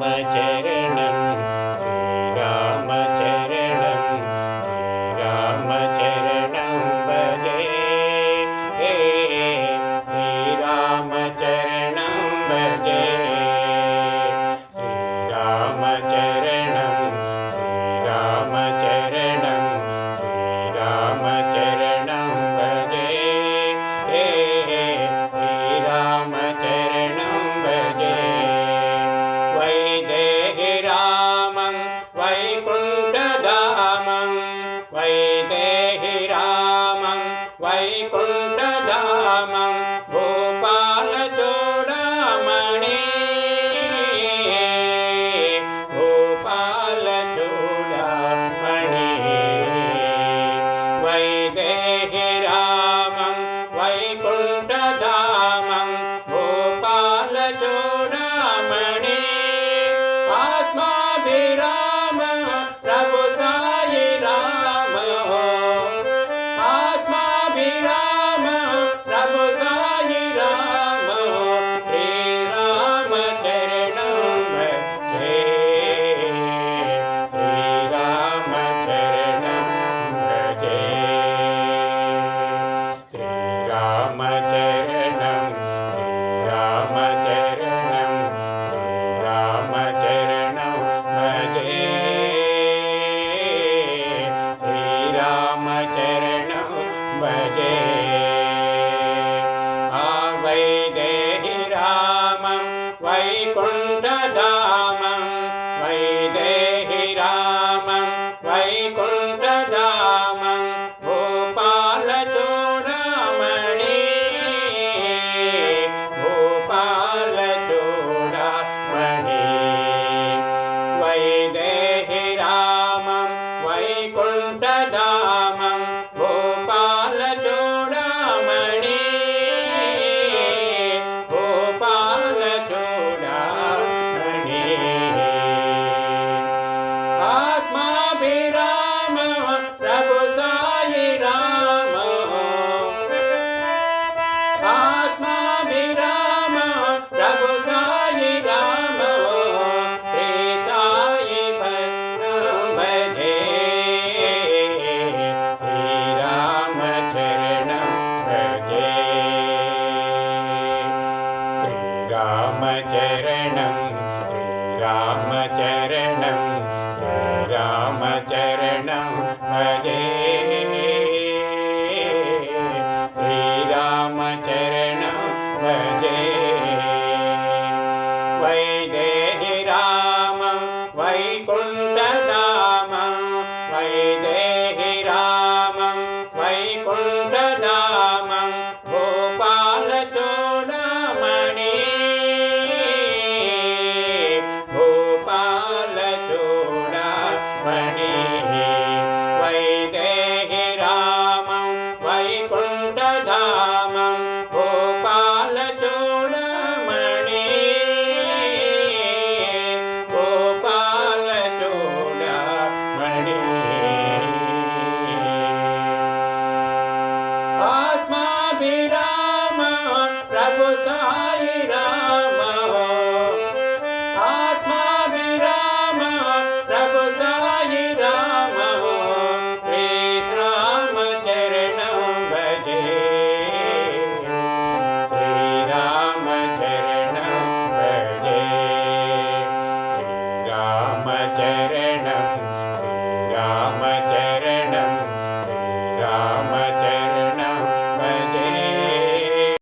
श्रीरामचरणं श्रीरामचरणं श्रीरामचरणं भजे श्रीरामचरणं भजे श्रीरामचरणं श्रीरामचरणं श्रीरामचरणं भजे श्रीरामचरणं भजे वैदेहि रामं वैकुण्ठधामं वैदेहि रामं वैकुण्ठधामं भूपालचूडामणि भूपालचूडामणि वैदेहि रामं वैकुण्ठधामं भूपालचूडामणि आत्माभिराम प्रभु साई राम आत्माभिराम प्रभु साई राम श्रीरामचरणं भजे श्रीरामचरणं भजे श्रीरामचरणं श्रीरामचरणं श्रीरामचरणं भजे श्रीरामचरणं भजे वैदेहि रामं वैकुण्ठधामं वैदेहि रामं वैकुण्ठधामं भूपालचूडामणि भूपालचूडामणि वैदेहि रामं वैकुण्ठधामं भूपालचूडामणि भूपालचूडामणि आत्माभिराम प्रभु साई राम आत्माभिराम प्रभु साई राम श्री साई भजे श्रीरामचरणं भजे श्रीरामचरणं